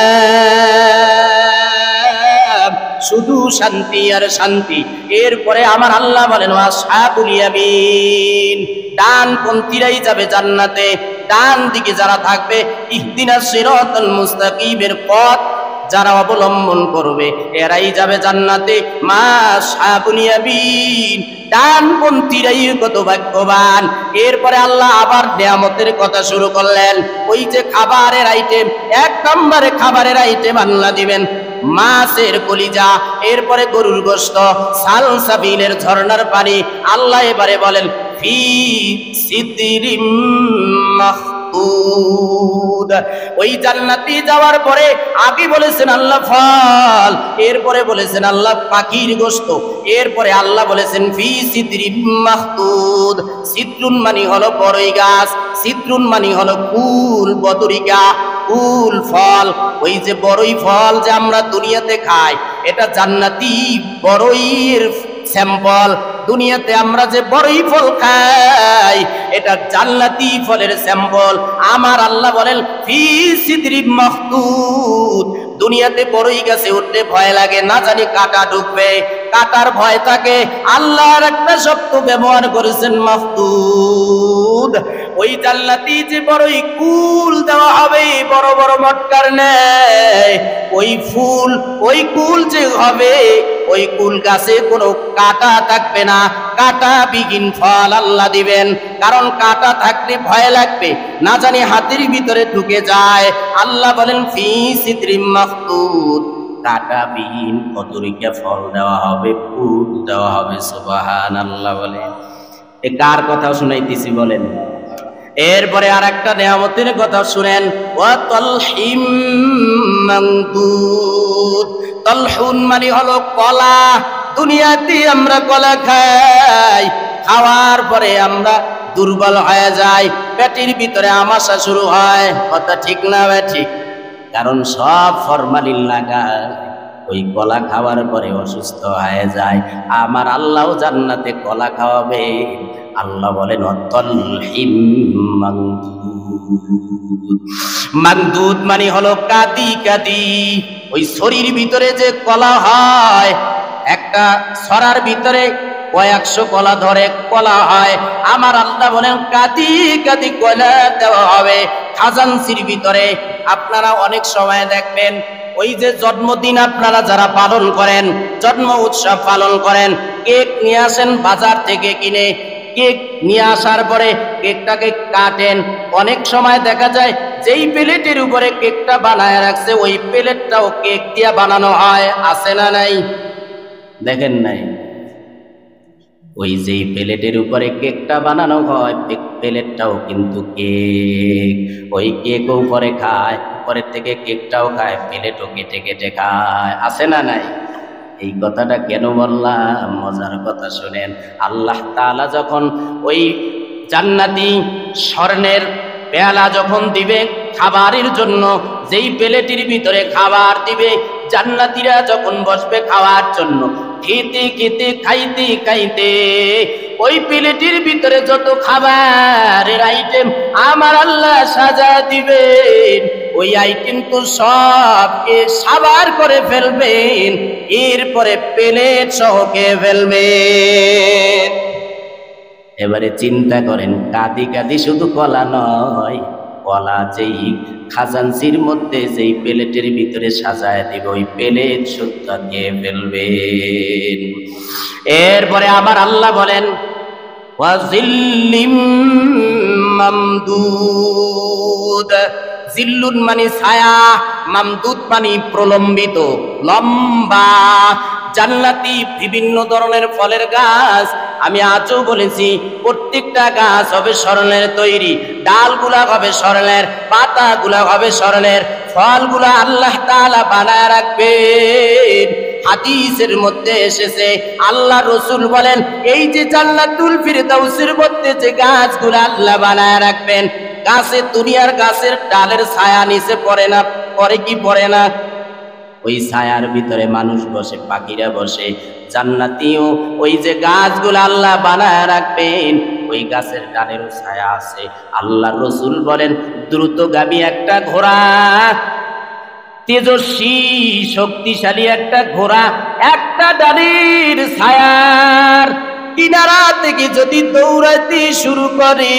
শুধু শান্তি আর শান্তি। এরপরে আমার আল্লাহ বলেন আসহাবুল ইয়ামিন, ডানপন্থীরাই যাবে জান্নাতে। ডান দিকে যারা থাকবে, ইহদিনাস সিরাতাল মুস্তাকিমের পথ যারা অবলম্বন করবে এরাই যাবে জান্নাতে। মা আসহাবুল ইয়ামিন, ডানপন্থীরাই কত ভাগ্যবান। এরপরে আল্লাহ আবার নিয়ামতের কথা শুরু করলেন। ওই যে খাবারের আইটেম, 1 নম্বরে খাবারের আইটেম আল্লাহ দিবেন মাছের কলিজা, এরপরে গরুর গোশত, সালসাবিলের ঝর্ণার পানি। আল্লাহ এবারে বলেন ফি সিদরিম মাখদুদ, ওই জান্নাতে যাওয়ার পরে আগে বলেছেন আল্লাহ ফল, এরপরে বলেছেন আল্লাহ পাখির গোশত, এরপরে আল্লাহ বলেছেন ফি সিদরিম মাখদুদ। সিদ্রুন মানে হলো বড়ই গাছ, সিদ্রুন মানে হলো কুল বদরিকা, কুল ফল। ওই যে বড়ই ফল যে আমরা দুনিয়াতে খাই, এটা জান্নাতি বড়ইয়ের স্যাম্পল। দুনিয়াতে আমরা যে বড়ই ফল খাই, এটা জান্নাতি ফলের স্যাম্পল। আমার আল্লাহ বলেন ফি সিদরিম মাখদুদ, দুনিয়াতে বড়ই গাছে উঠতে ভয় লাগে, না জানি কাঁটা ঢুকবে, কাঁটার ভয় থাকে। আল্লাহর একটা শব্দ ব্যবহার করেছেন মাখদুদ। ওই জান্নাতি যে বড়ই কুল দেওয়া হবে, বড় বড় মটকার নেয়, ওই ফুল, ওই কুল যে হবে, ওই কুল গাছে কোনো কাঁটা থাকবে না, কাঁটা বিহীন ফল আল্লাহ দিবেন। কারণ কাঁটা থাকলে ভয় লাগবে, না জানি হাতের ভিতরে ঢুকে যায়। আল্লাহ বলেন ফি সিদরিম মাখদুদ, কাঁটাবিহীন কতরিকা ফল দেওয়া হবে, ফুল দেওয়া হবে। সুবহানাল্লাহ বলেন। এ কার কথা শুনাইতেছি বলেন? এরপরে আর একটা নিয়ামতের কথা শুনেন, ওয়া তালহিম মামদুদ। তালহুন মানে হলো কলা। দুনিয়াতে আমরা কলা খাই, খাওয়ার পরে আমরা দুর্বল হয়ে যাই, পেটের ভিতরে আমাশা শুরু হয়। কথা ঠিক না ঠিক? কারণ সব ফরমালিন লাগায়, ওই কলা খাওয়ার পরে অসুস্থ হয়ে যায়। আমার আল্লাহ জান্নাতে কলা খাওয়াবে। আল্লাহ বলেন তালহিম মামদুদ। মামদুদ মানে হলো কাদি কাদি। ওই শরীর ভিতরে যে কলা হয়, একটা ছড়ার ভিতরে কয়েকশো কলা ধরে কলা হয়। আমার আল্লাহ বলেন কাদি কাদি কলা দেওয়া হবে খাজানসির ভিতরে। আপনারা অনেক সময় দেখবেন ওই যে জন্মদিন আপনারা যারা পালন করেন, জন্ম উৎসব পালন করেন, কেক নিয়ে আসেন বাজার থেকে কিনে, কেক নিয়ে আসার পরে কেকটাকে কাটেন। অনেক সময় দেখা যায় যেই প্লেটের উপরে কেকটা বানায় রাখছে, ওই প্লেটটাও কেক দিয়ে বানানো হয়। আছে না নাই? দেখেন নাই? ওই যেই প্লেটের উপরে কেকটা বানানো হয়, প্লেটটাও কিন্তু কেক। ওই কেকও উপরে খায়, উপরের থেকে কেকটাও খায়, প্লেটও কেটে কেটে খায়। আছে না নাই? এই কথাটা কেন বললাম? মজার কথা শুনেন। আল্লাহ তাআলা যখন ওই জান্নাতি স্বর্ণের পেয়ালা যখন দিবে খাবারের জন্য, যেই প্লেটের ভিতরে খাবার দিবে, জান্নাতীরা যখন বসবে খাওয়ার জন্য, খেতে খেতে খাইতে খাইতে ওই প্লেটের ভিতরে যত খাবারের আইটেম আমার আল্লাহ সাজা দিবেন, ওই আইটেম তো সবকে সাবার করে ফেলবেন, এরপরে প্লেট সহ খেয়ে ফেলবেন। এবারে চিন্তা করেন, কাদি কাদি শুধু কলা নয়, ওয়ালা যেই খাজাঞ্চির মধ্যে যেই প্লেটের ভিতরে সাজায় দিব ওই প্লেট সুদ্ধা দিয়ে ফেলবেন। এরপরে আবার আল্লাহ বলেন ওয়াজিল্লিম মামদুদ, জিল্লুন মানে ছায়া, মামদুদ মানে প্রলম্বিত, লম্বা। জান্নাতি বিভিন্ন ধরনের ফলের গাছ, আমি আজও বলেছি প্রত্যেকটা গাছ হবে স্বর্ণের তৈরি, ডালগুলা হবে স্বর্ণের, পাতাগুলা হবে স্বর্ণের, ফলগুলা আল্লাহ তাআলা বানায় রাখবেন। হাদিসের মধ্যে এসেছে আল্লাহ রসুল বলেন এই যে জান্নাতুল ফিরদাউসের মধ্যে যে গাছগুলো আল্লাহ বানায় রাখবেন, গাছে দুনিয়ার গাছের ডালের ছায়া নিচে পড়ে না, পড়ে কি পড়ে না? ওই ছায়ার ভিতরে মানুষ বসে, পাখিরা বসে। জান্নাতীও ওই যে গাছগুলো আল্লাহ বানায় রাখবেন ওই গাছের ডালেরও ছায়া আছে। আল্লাহ রসুল বলেন দ্রুতগামী একটা ঘোড়া, তেজস্বী শক্তিশালী একটা ঘোড়া একটা ডালের ছায়ার কিনারা থেকে যদি দৌড়াতে শুরু করে,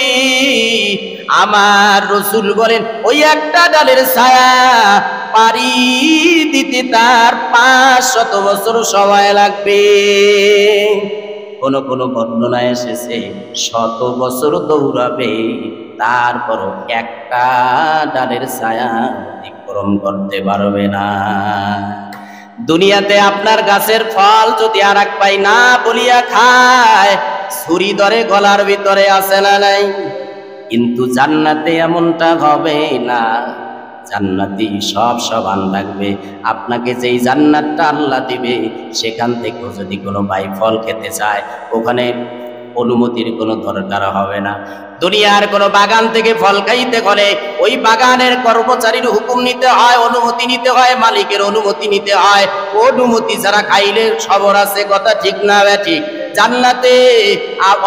আমার রসুল বলেন ওই একটা ডালের ছায়া পাড়ি দিতে তার 500 বছর সময় লাগবে। কোন কোন বর্ণনায় এসেছে 100 বছর দৌড়াবে, তারপরও একটা ডালের ছায়া অতিক্রম করতে পারবে না। দুনিয়াতে আপনার গাছের ফল যদি আর এক পাই না বলিয়া খায়, ছুরি ধরে গলার ভিতরে আছে না নাই? কিন্তু জান্নাতে এমনটা হবে না। জান্নাতি সব সমান থাকবে। আপনাকে যেই জান্নাতটা আল্লাহ দিবে সেখান থেকেও যদি কোনো ভাই ফল খেতে চায় ওখানে অনুমতির কোনো দরকার হবে না। দুনিয়ার কোনো বাগান থেকে ফল খাইতে হলে ওই বাগানের কর্মচারীর হুকুম নিতে হয়, অনুমতি নিতে হয়, মালিকের অনুমতি নিতে হয়। অনুমতি ছাড়া খাইলে খবর আছে, কথা ঠিক না ঠিক? জান্নাতে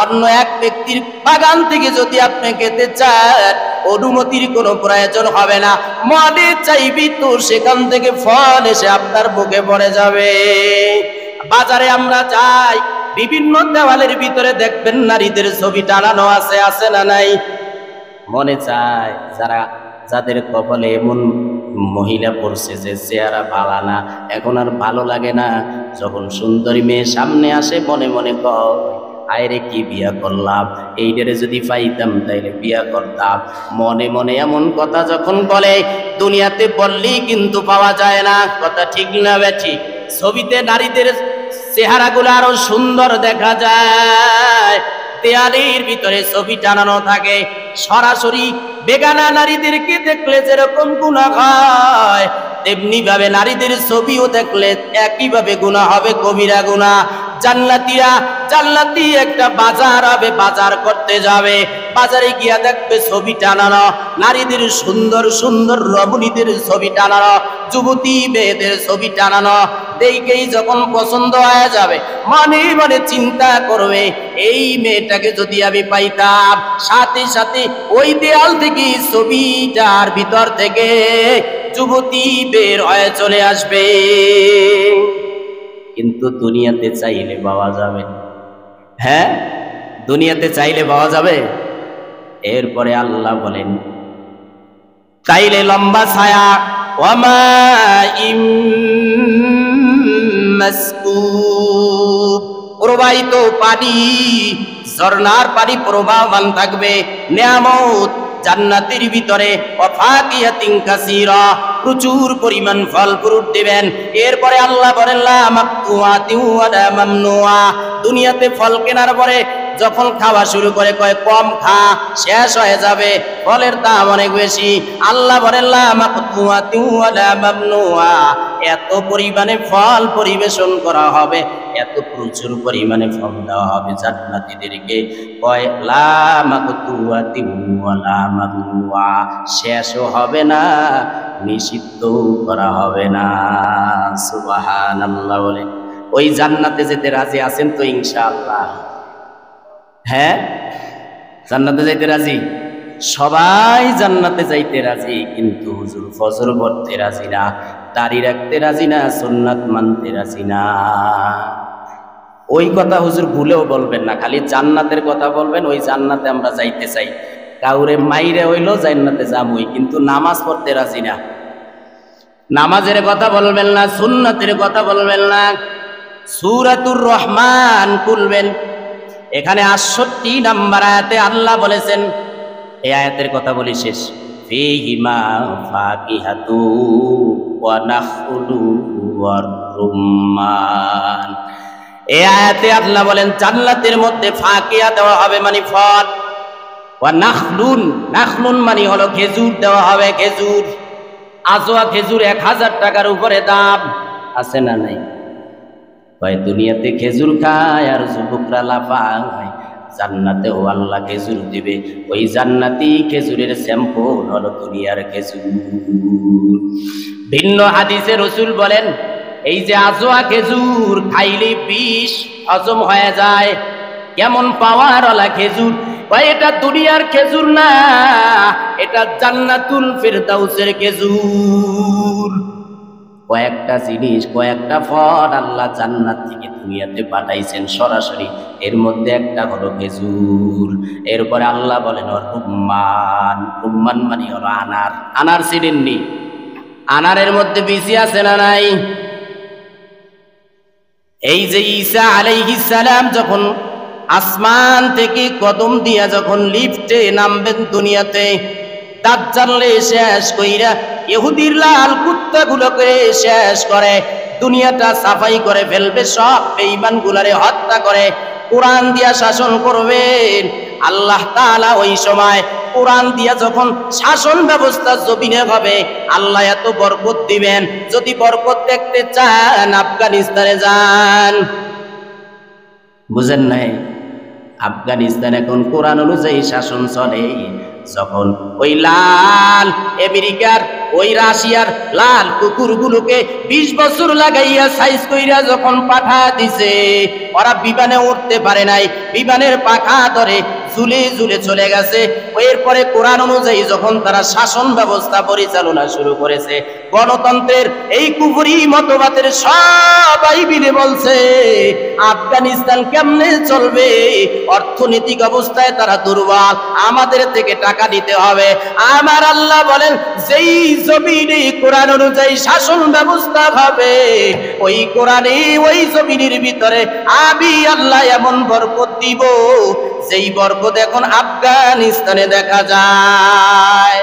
অন্য এক ব্যক্তির বাগান থেকে যদি আপনি খেতে চান অনুমতির কোনো প্রয়োজন হবে না, মনে চাইবি তো সেখান থেকে ফল এসে আপনার মুখে পড়ে যাবে। বাজারে আমরা যাই, বিভিন্ন দেওয়ালের ভিতরে দেখবেন নারীদের ছবি টানানো আছে, আছে না নাই? মনে চায় যাদের কপালে এমন মহিলা পড়ছে যে চেহারা ভালো না, এখন আর ভালো লাগে না, যখন সুন্দরী মেয়ে সামনে আসে মনে মনে কয় আয়রে কি বিয়া করলাম, এইটারে যদি পাইতাম তাইলে বিয়া করতাম। মনে মনে এমন কথা যখন বলে দুনিয়াতে বললেই কিন্তু পাওয়া যায় না, কথা ঠিক না ঠিক? ছবিতে নারীদের চেহারাগুলো আরো সুন্দর দেখা যায়, দেয়ালের ভিতরে ছবি টানানো থাকে। সরাসরি বেগানা নারীদেরকে দেখলে যেরকম গুনাহ হয় তেমনি ভাবে নারীদের ছবিও দেখলে একইভাবে গুনাহ হবে, কবিরা গুনাহ। জান্নাতি একটা বাজার হবে, বাজার করতে যাবে, বাজারে গিয়া দেখবে ছবি টানানো নারীদের, সুন্দর সুন্দর রমণীদের ছবি টানানো, যুবতী মেয়েদের ছবি টানানো। দেখেই যখন পছন্দ হয়ে যাবে মনে মনে চিন্তা করবে এই মেয়েটাকে যদি আমি পাইতাম, সাথে সাথে ওই দেয়াল থেকে ছবিটার ভিতর থেকে যুবতী বের হয়ে চলে আসবে। কিন্তু দুনিয়াতে চাইলে পাওয়া যাবে, হ্যাঁ দুনিয়াতে চাইলে পাওয়া যাবে। এরপরে আল্লাহ বলেন চাইলে লম্বা ছায়া, ওয়ামা মাসকুব, প্রবাহিত পানি, ঝর্ণার পানি প্রবাহমান থাকবে। নিয়ামত জান্নাতের ভিতরে, ওয়াফাকিয়াতিন কাসীরা, প্রচুর পরিমাণ ফল ফ্রুট দিবেন। এরপরে আল্লাহ বলেন লা মাকতুআতিন ওয়ালা মামনুআ, দুনিয়াতে ফল কেনার পরে যখন খাওয়া শুরু করে কয় কম খা, শেষ হয়ে যাবে, ফলের দাম অনেক বেশি। আল্লাহ বলেন লা মাকতুআতিন ওয়ালা মামনুআ, এত পরিমাণে ফল পরিবেশন করা হবে, এত প্রচুর পরিমাণে ফল দেওয়া হবে জান্নাতীদেরকে। কয় লা মাকতুআতিন ওয়ালা মামনুআ, শেষও হবে না, নিষিদ্ধ করা হবে না। সুবহানাল্লাহ বলেন। ওই জান্নাতে যেতে রাজি আছেন তো ইনশাআল্লাহ? হ্যাঁ জান্নাতে যাইতে রাজি? সবাই জান্নাতে যাইতে রাজি, কিন্তু হুজুর ফজর পড়তে রাজি না, দাড়ি রাখতে রাজি না, সুন্নাত মানতে রাজি না। ওই কথা হুজুর ভুলেও বলবেন না, খালি জান্নাতের কথা বলবেন। ওই জান্নাতে আমরা যাইতে চাই, কাউরে মাইরে হইলো জান্নাতে যামই, কিন্তু নামাজ পড়তে রাজি না। নামাজের কথা বলবেন না, সুন্নতের কথা বলবেন না। সূরাতুর রহমান খুলবেন, এখানে 68 নম্বর আয়াতে আল্লাহ বলেছেন, এই আয়াতের কথা বলি শেষ, ফীহিমা ফাকিহাতু ওয়া নাখলু ওয়ার রুম্মান। এই আয়াতে আল্লাহ বলেন জান্নাতের মধ্যে ফাকিহা দেওয়া হবে, মানে ফল, ওয়া নাখলুন, নাখলুন মানে হলো খেজুর দেওয়া হবে, খেজুর। আজওয়া খেজুর 1000 টাকার উপরে দাম, আছে না নাই? ভাই দুনিয়াতে খেজুর খায় আর যুবকরা লাফায়, জান্নাতেও আল্লাহ খেজুর দিবে। ওই জান্নাতি খেজুরের স্যাম্পল হলো দুনিয়ার খেজুর। ভিন্ন হাদিসে রাসূল বলেন, এই যে আজওয়া খেজুর খাইলে বিষ হজম হয়ে যায়। কেমন পাওয়ারওয়ালা খেজুর! ভাই এটা দুনিয়ার খেজুর না, এটা জান্নাতুল ফিরদাউসের খেজুর। কয়েকটা জিনিস, কয়েকটা ফল আল্লাহ জান্নাত থেকে দুনিয়াতে পাঠাইছেন সরাসরি, এর মধ্যে একটা হলো খেজুর। এরপরে আল্লাহ বলেন রুম্মান, রুম্মান মানে হলো আনার। আনার চিনেননি? আনারের মধ্যে বিচি আছে না নাই? এই যে ঈসা আলাইহিস সালাম যখন আসমান থেকে কদম দিয়া যখন লিফটে নামবেন দুনিয়াতে, দাজ্জালে শেষ কইরা ইহুদির লাল কুত্তাগুলোকে শেষ করে দুনিয়াটা সাফাই করে ফেলবে, সব বেঈমানগুলোরে হত্যা করে কোরআন দিয়া শাসন করবেন আল্লাহ তাআলা। ওই সময় কোরআন দিয়া যখন শাসন ব্যবস্থা জমিনে হবে, আল্লাহ এত বরকত দিবেন, যদি বরকত দেখতে চান আফগানিস্তানে যান। বুঝেন নাই? আফগানিস্তান এখন কোরআন অনুযায়ী শাসন চলে। যখন ওই লাল আমেরিকার, ওই রাশিয়ার লাল কুকুরগুলোকে 20 বছর লাগাইয়া সাইজ কইরা যখন পাঠা দিছে, ওরা বিমানে উঠতে পারে নাই, বিমানের পাখা ধরে ঝুলে ঝুলে চলে গেছে। এরপরে কোরআন অনুযায়ী যখন তারা শাসন ব্যবস্থা পরিচালনা শুরু করেছে, গণতন্ত্রের এই কুফরি মতবাদের সবাই মিলে বলছে আফগানিস্তান কেমনে চলবে, অর্থনৈতিক অবস্থায় তারা দুর্বল, আমাদের থেকে টাকা দিতে হবে। আমার আল্লাহ বলেন যেই জমিনে কোরআন অনুযায়ী শাসন ব্যবস্থা হবে, ওই কোরআনে ওই জমিনের ভিতরে আমি আল্লাহ এমন বরকত দিব, যেই বরকত এখন আফগানিস্তানে দেখা যায়।